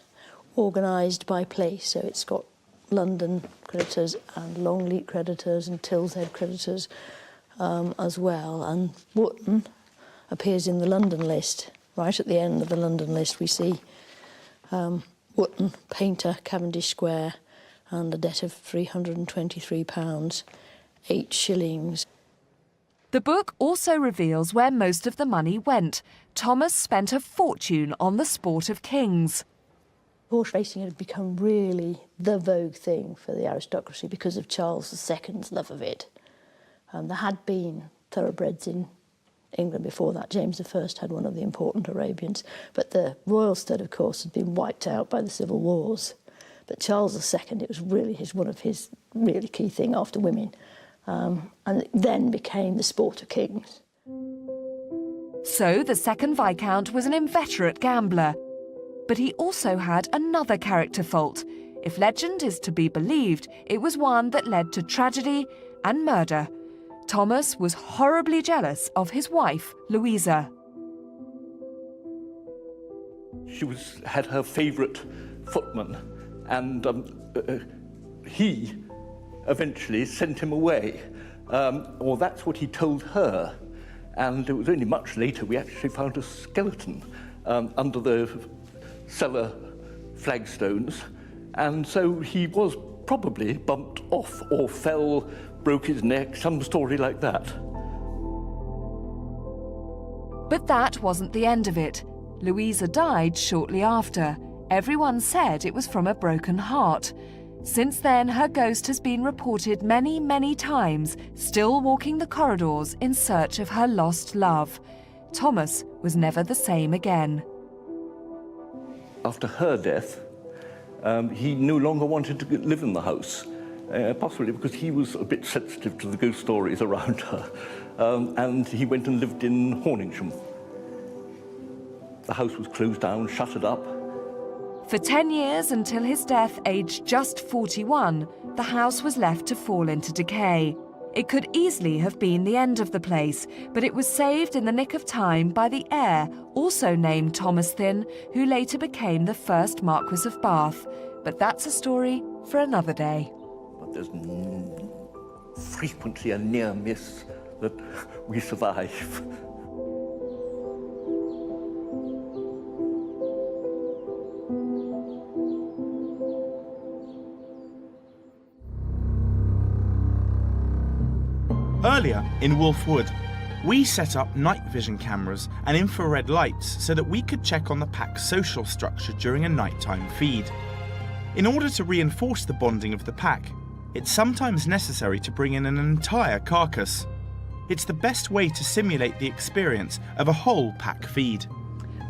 organised by place. So it's got London creditors and Longleat creditors and Tilshead creditors as well, and Wootton appears in the London list. Right at the end of the London list we see Wootton, painter, Cavendish Square, and a debt of £323, 8 shillings. The book also reveals where most of the money went. Thomas spent a fortune on the sport of kings. Horse racing had become really the vogue thing for the aristocracy because of Charles II's love of it. There had been thoroughbreds in England before that. James I had one of the important Arabians, but the royal stud, of course, had been wiped out by the civil wars. But Charles II, it was really one of his really key thing after women, and it then became the sport of kings. So the second Viscount was an inveterate gambler, but he also had another character fault. If legend is to be believed, it was one that led to tragedy and murder. Thomas was horribly jealous of his wife, Louisa. She had her favourite footman, and he eventually sent him away. Or that's what he told her. And it was only much later we actually found a skeleton under the cellar flagstones. And so he was probably bumped off or fell, broke his neck, some story like that. But that wasn't the end of it. Louisa died shortly after. Everyone said it was from a broken heart. Since then, her ghost has been reported many, many times, still walking the corridors in search of her lost love. Thomas was never the same again. After her death, he no longer wanted to live in the house, possibly because he was a bit sensitive to the ghost stories around her, and he went and lived in Horningsham. The house was closed down, shuttered up. For 10 years, until his death aged just 41, the house was left to fall into decay. It could easily have been the end of the place, but it was saved in the nick of time by the heir, also named Thomas Thynne, who later became the first Marquess of Bath. But that's a story for another day. But there's frequently a near miss that we survive. Earlier, in Wolf Wood, we set up night vision cameras and infrared lights so that we could check on the pack's social structure during a nighttime feed. In order to reinforce the bonding of the pack, it's sometimes necessary to bring in an entire carcass. It's the best way to simulate the experience of a whole pack feed.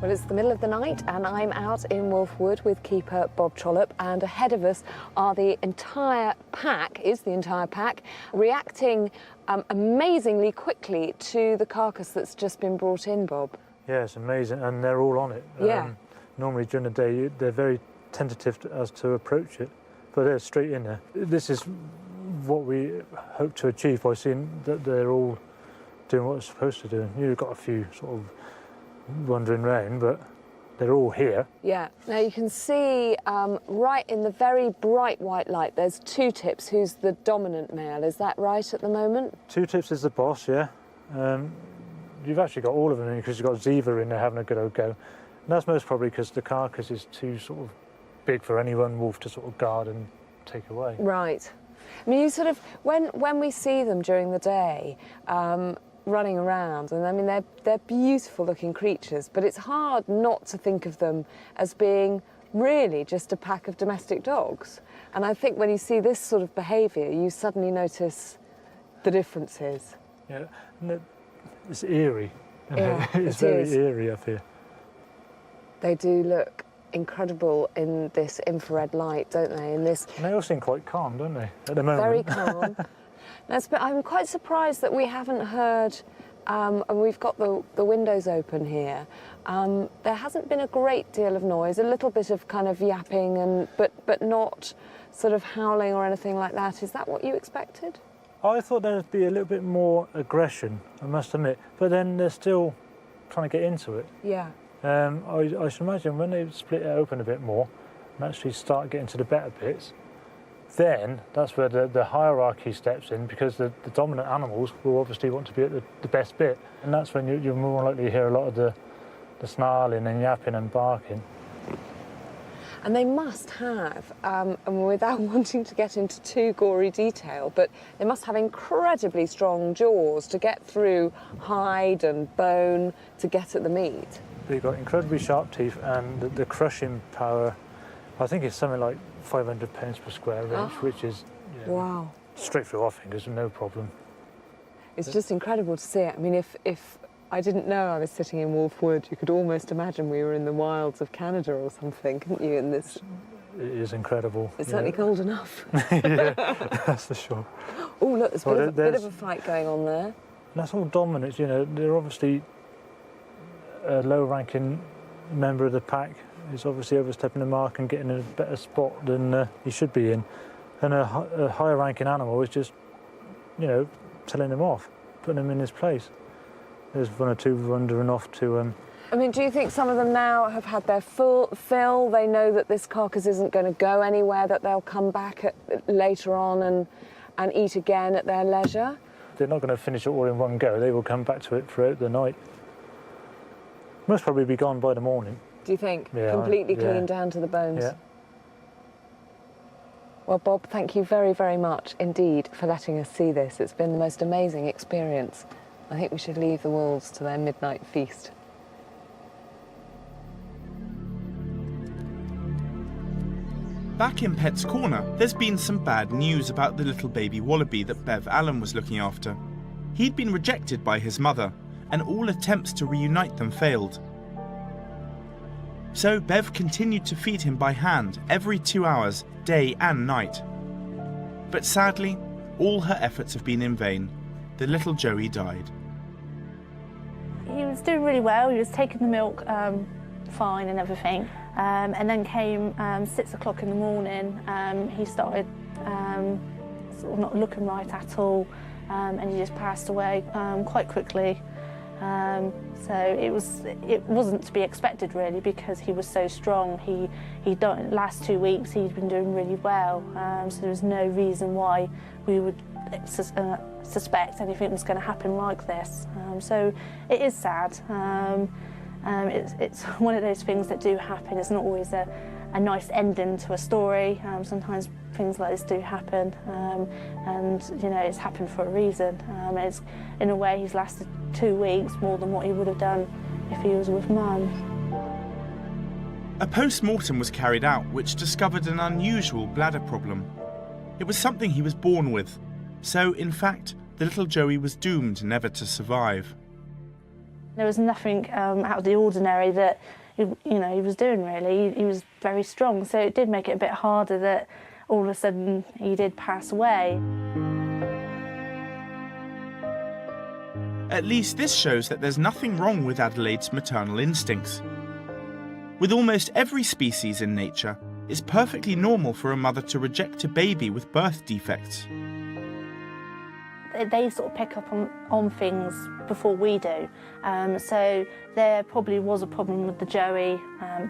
Well, it's the middle of the night and I'm out in Wolf Wood with keeper Bob Trollope, and ahead of us are the entire pack, reacting amazingly quickly to the carcass that's just been brought in, Bob. Yeah, it's amazing, and they're all on it. Yeah. Normally during the day they're very tentative as to approach it, but they're straight in there. This is what we hope to achieve by seeing that they're all doing what they're supposed to do. You've got a few sort of wandering round, but they're all here. Yeah. Now you can see right in the very bright white light, there's Two Tips, who's the dominant male. Is that right at the moment? Two Tips is the boss, yeah. You've actually got all of them in because you've got Ziva in there having a good old go. And that's most probably because the carcass is too sort of big for any one wolf to sort of guard and take away. Right. I mean, you sort of, when we see them during the day, running around, and I mean they're beautiful looking creatures, but it's hard not to think of them as being really just a pack of domestic dogs. And I think when you see this sort of behaviour, you suddenly notice the differences. Yeah, and it's eerie. Yeah, it's very eerie up here. They do look incredible in this infrared light, don't they? In this. And they all seem quite calm, don't they, at the moment? Very calm. I'm quite surprised that we haven't heard, and we've got the windows open here. There hasn't been a great deal of noise, a little bit of kind of yapping, but not sort of howling or anything like that. Is that what you expected? I thought there'd be a little bit more aggression, I must admit, but then they're still trying to get into it. Yeah. I should imagine when they split it open a bit more and actually start getting to the better bits, then that's where the hierarchy steps in, because the dominant animals will obviously want to be at the best bit, and that's when you're more likely to hear a lot of the snarling and yapping and barking. And they must have, and without wanting to get into too gory detail, but they must have incredibly strong jaws to get through hide and bone to get at the meat. They've got incredibly sharp teeth, and the crushing power, I think it's something like 500 pounds per square inch, which is wow, straight through our fingers, no problem. It's just incredible to see it. I mean, if I didn't know I was sitting in Wolf Wood, you could almost imagine we were in the wilds of Canada or something, couldn't you? In this, it is incredible. It's certainly cold enough. Yeah, that's for sure. Oh, look, there's a bit of a fight going on there. And that's all dominance, you know. They're obviously a low-ranking member of the pack. He's obviously overstepping the mark and getting in a better spot than he should be in. And a higher-ranking animal is just, you know, telling him off, putting him in his place. There's one or two wandering off to... I mean, do you think some of them now have had their full fill? They know that this carcass isn't going to go anywhere, that they'll come back later on and eat again at their leisure? They're not going to finish it all in one go. They will come back to it throughout the night. Most probably be gone by the morning. Do you think? Yeah, completely clean down to the bones? Yeah. Well, Bob, thank you very, very much indeed for letting us see this. It's been the most amazing experience. I think we should leave the wolves to their midnight feast. Back in Pet's Corner, there's been some bad news about the little baby wallaby that Bev Allen was looking after. He'd been rejected by his mother, and all attempts to reunite them failed. So Bev continued to feed him by hand every 2 hours, day and night. But sadly, all her efforts have been in vain. The little Joey died. He was doing really well. He was taking the milk fine and everything. And then came 6 o'clock in the morning. He started sort of not looking right at all, and he just passed away quite quickly. So it wasn't to be expected really, because he was so strong. He done the last 2 weeks he'd been doing really well. So there was no reason why we would suspect anything was going to happen like this. So it is sad. It's one of those things that do happen. It's not always a nice ending to a story. Sometimes things like this do happen, and you know, it's happened for a reason. It's, in a way, he's lasted 2 weeks more than what he would have done if he was with Mum. A post-mortem was carried out which discovered an unusual bladder problem. It was something he was born with, so in fact the little Joey was doomed never to survive. There was nothing out of the ordinary that he was doing really. He was very strong, so it did make it a bit harder that all of a sudden he did pass away. At least this shows that there's nothing wrong with Adelaide's maternal instincts. With almost every species in nature, it's perfectly normal for a mother to reject a baby with birth defects. They sort of pick up on things before we do. So there probably was a problem with the Joey.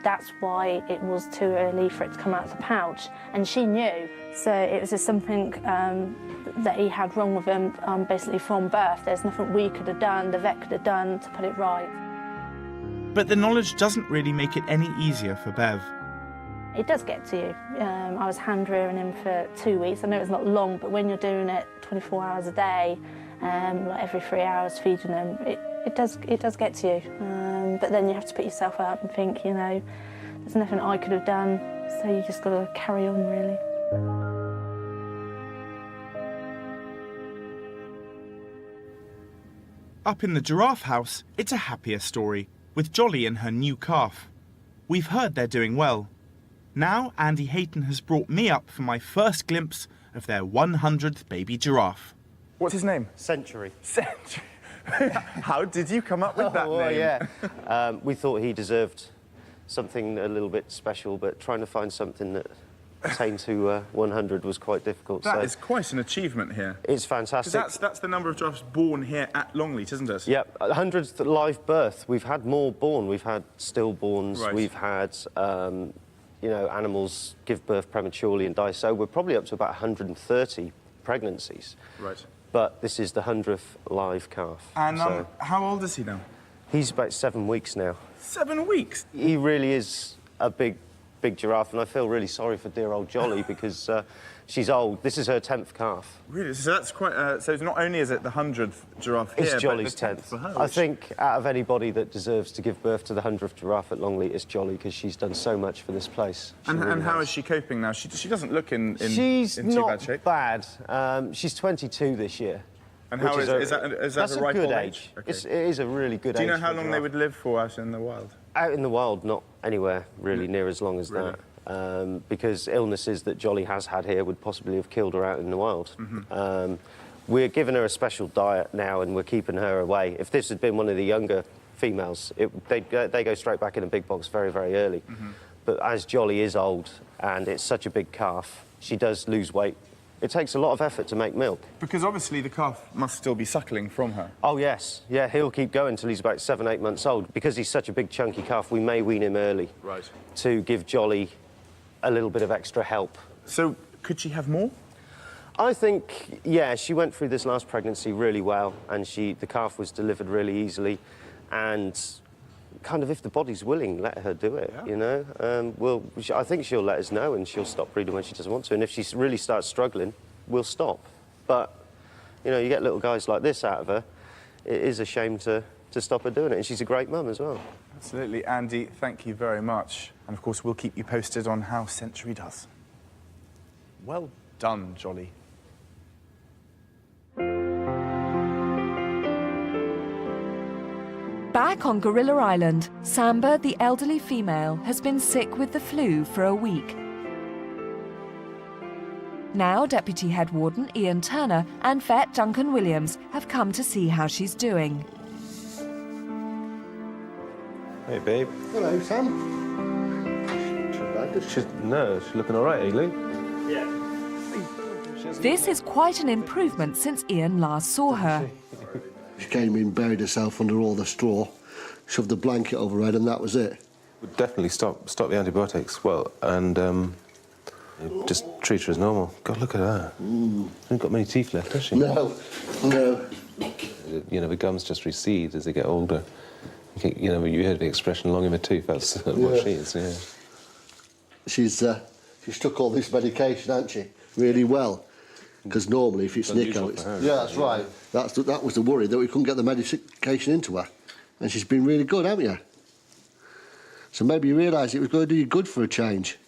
That's why it was too early for it to come out of the pouch. And she knew. So it was just something that he had wrong with him basically from birth. There's nothing we could have done, the vet could have done to put it right. But the knowledge doesn't really make it any easier for Bev. It does get to you. I was hand rearing him for 2 weeks. I know it's not long, but when you're doing it 24 hours a day, like every 3 hours feeding him, it does get to you. But then you have to put yourself out and think, you know, there's nothing I could have done, so you just got to carry on, really. Up in the giraffe house, it's a happier story, with Jolly and her new calf. We've heard they're doing well. Now Andy Hayton has brought me up for my first glimpse of their 100th baby giraffe. What's his name? Century. Century. How did you come up with that name? Yeah. We thought he deserved something a little bit special, but trying to find something that attained to 100 was quite difficult. That is quite an achievement here. It's fantastic. That's the number of giraffes born here at Longleat, isn't it? Yep, 100th live birth. We've had more born. We've had stillborns. Right. We've had, you know, animals give birth prematurely and die. So we're probably up to about 130 pregnancies. Right. But this is the 100th live calf. And so how old is he now? he's about 7 weeks now. 7 weeks? He really is a big giraffe, and I feel really sorry for dear old Jolly because she's old. This is her 10th calf. Really? So that's quite... so not only is it the 100th giraffe here, it's Jolly's but the 10th. for her, I think out of anybody that deserves to give birth to the 100th giraffe at Longleat, it's Jolly, because she's done so much for this place. And how is she coping now? She doesn't look in too bad shape. She's not bad. She's 22 this year. And how is that that's a ripe good old age. Okay. It is a really good age. Do you know how long they would live for out in the wild? Out in the wild, not anywhere really near as long as that. Because illnesses that Jolly has had here would possibly have killed her out in the wild. Mm-hmm. We're giving her a special diet now, and we're keeping her away. If this had been one of the younger females, they go straight back in a big box very, very early. Mm-hmm. But as Jolly is old, and it's such a big calf, she does lose weight. It takes a lot of effort to make milk. Because obviously the calf must still be suckling from her. Oh, yes. Yeah, he'll keep going till he's about 7, 8 months old. Because he's such a big, chunky calf, we may wean him early. Right. To give Jolly a little bit of extra help. So, could she have more? I think, yeah, she went through this last pregnancy really well, and the calf was delivered really easily, and kind of, if the body's willing, let her do it, you know? I think she'll let us know, and she'll stop breeding when she doesn't want to, and if she really starts struggling, we'll stop. But, you know, you get little guys like this out of her, it is a shame to stop her doing it. And she's a great mum as well. Absolutely. Andy, thank you very much. And of course, we'll keep you posted on how Century does. Well done, Jolly. Back on Gorilla Island, Samba, the elderly female, has been sick with the flu for a week. Now Deputy Head Warden Ian Turner and vet Duncan Williams have come to see how she's doing. Hey, babe. Hello, Sam. She's looking all right, Aileen. This is quite an improvement since Ian last saw her. She came in, buried herself under all the straw, shoved the blanket over her head, and that was it. We'd definitely stop the antibiotics, well, and just treat her as normal. God, look at her. She hasn't got many teeth left, has she? No, no. You know, the gums just recede as they get older. You know, you heard the expression, long in the tooth, that's what she is, yeah. She's took all this medication, hasn't she? Really well. Because normally, if it's Nico, it's... Yeah, that's right. That was the worry, that we couldn't get the medication into her. And she's been really good, haven't you? So maybe you realise it was going to do you good for a change.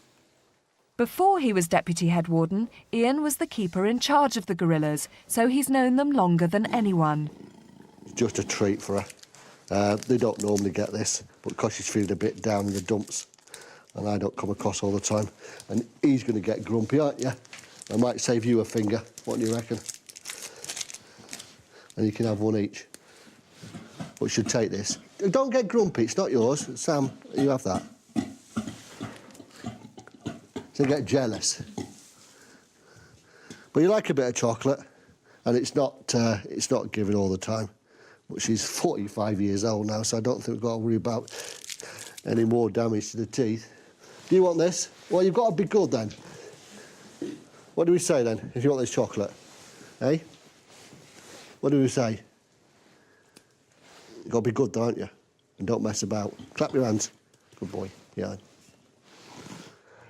Before he was Deputy Head Warden, Ian was the keeper in charge of the gorillas, so he's known them longer than anyone. It's just a treat for her. They don't normally get this, but because she's feeling a bit down in the dumps, and I don't come across all the time, and he's going to get grumpy, aren't you? I might save you a finger. What do you reckon? And you can have one each. But you should take this. Don't get grumpy, it's not yours. Sam, you have that. So get jealous. But you like a bit of chocolate, and it's not given all the time. But she's 45 years old now, so I don't think we've got to worry about any more damage to the teeth. Do you want this? Well, you've got to be good then. What do we say then, if you want this chocolate? Eh? What do we say? You've got to be good, don't you? And don't mess about. Clap your hands. Good boy. Yeah.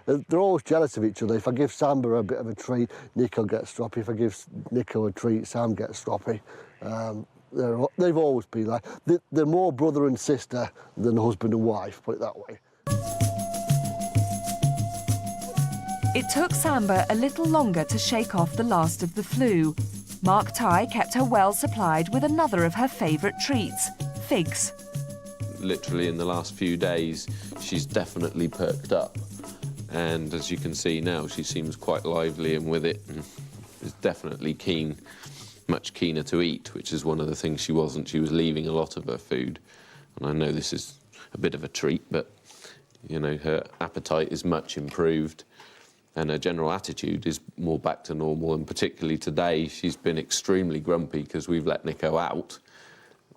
They're always jealous of each other. If I give Samba a bit of a treat, Nico gets stroppy. If I give Nico a treat, Sam gets stroppy. They've always been like... They're more brother and sister than husband and wife, put it that way. It took Samba a little longer to shake off the last of the flu. Mark Ty kept her well supplied with another of her favourite treats, figs. Literally in the last few days, she's definitely perked up. And as you can see now, she seems quite lively and with it, and is definitely keen, much keener to eat, which is one of the things she wasn't. She was leaving a lot of her food. And I know this is a bit of a treat, but, you know, her appetite is much improved. And her general attitude is more back to normal, and particularly today, she's been extremely grumpy because we've let Nico out.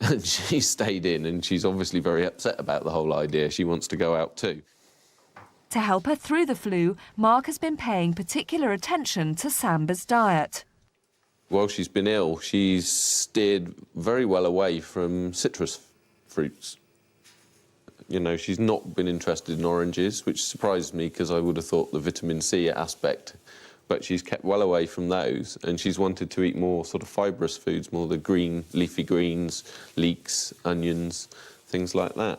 And she stayed in, and she's obviously very upset about the whole idea. She wants to go out too. To help her through the flu, Mark has been paying particular attention to Samba's diet. While she's been ill, she's steered very well away from citrus fruits. You know, she's not been interested in oranges, which surprised me because I would have thought the vitamin C aspect, but she's kept well away from those, and she's wanted to eat more sort of fibrous foods, more the green, leafy greens, leeks, onions, things like that.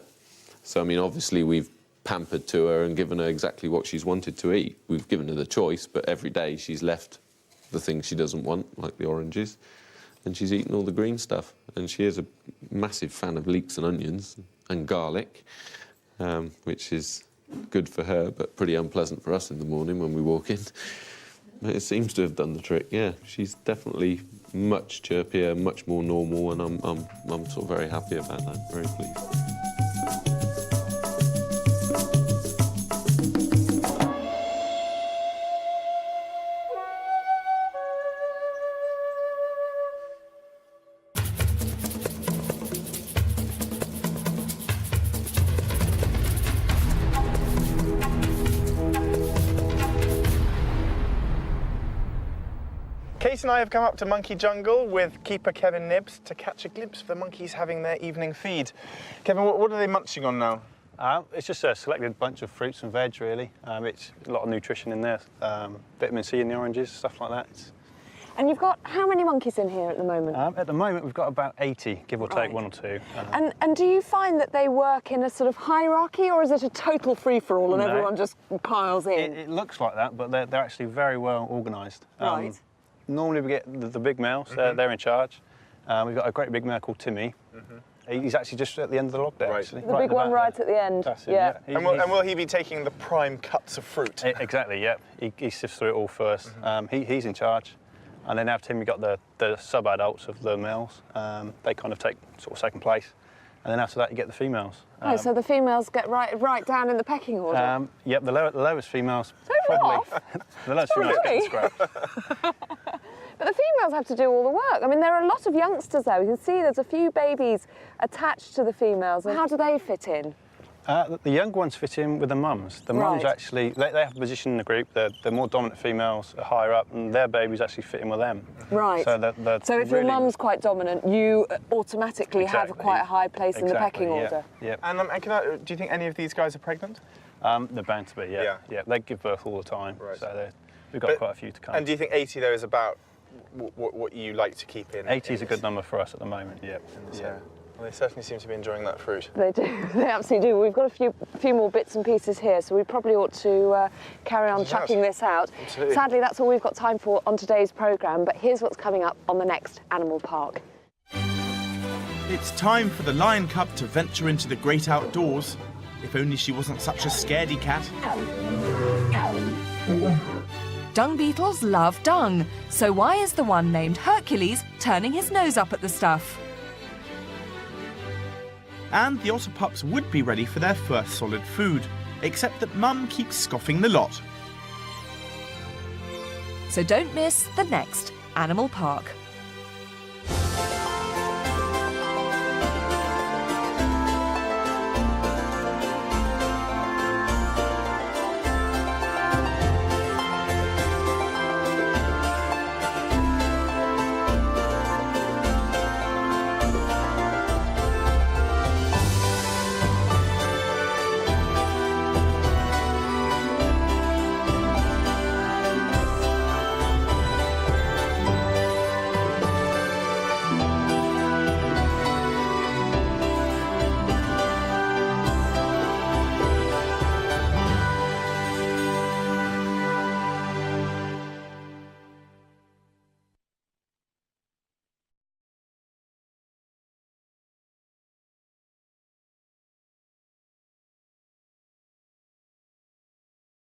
So, I mean, obviously we've pampered to her and given her exactly what she's wanted to eat. We've given her the choice, but every day she's left the things she doesn't want, like the oranges, and she's eaten all the green stuff. And she is a massive fan of leeks and onions and garlic, which is good for her, but pretty unpleasant for us in the morning when we walk in. It seems to have done the trick, yeah. She's definitely much chirpier, much more normal, and I'm sort of very happy about that, very pleased. Kate and I have come up to Monkey Jungle with keeper Kevin Nibbs to catch a glimpse of the monkeys having their evening feed. Kevin, what are they munching on now? It's just a selected bunch of fruits and veg, really. It's a lot of nutrition in there, vitamin C in the oranges, stuff like that. And you've got how many monkeys in here at the moment? At the moment, we've got about 80, give or take 1 or 2. And do you find that they work in a sort of hierarchy, or is it a total free-for-all and No. everyone just piles in? It looks like that, but they're actually very well organised. Right. Normally we get the big males, they're in charge. We've got a great big male called Timmy. He's actually just at the end of the log there, actually. The big one right at the end. That's him, yeah. yeah. And will he be taking the prime cuts of fruit? Exactly, yeah. He sifts through it all first. He's in charge. And then after him, we've got the sub-adults of the males. They kind of take sort of second place. And then after that, you get the females. So the females get right down in the pecking order? Yep, the lowest females. The lowest Oh, females really? get the scrap. But the females have to do all the work. I mean, there are a lot of youngsters there. You can see there's a few babies attached to the females. How do they fit in? The young ones fit in with the mums. The mums actually, they have a position in the group. The more dominant females are higher up, and their babies actually fit in with them. Right. So if your mum's quite dominant, you automatically have quite a high place in the pecking yeah, order. Yeah. And do you think any of these guys are pregnant? They're bound to be, yeah. They give birth all the time, so we've got quite a few to come. And do you think 80, though, is about what you like to keep in? 80 is a good number for us at the moment, yeah. Well, they certainly seem to be enjoying that fruit. They do, they absolutely do. We've got a few more bits and pieces here, so we probably ought to carry on chucking this out. Absolutely. Sadly, that's all we've got time for on today's programme, but here's what's coming up on the next Animal Park. It's time for the lion cub to venture into the great outdoors. If only she wasn't such a scaredy cat. Dung beetles love dung, so why is the one named Hercules turning his nose up at the stuff? And the otter pups would be ready for their first solid food, except that Mum keeps scoffing the lot. So don't miss the next Animal Park.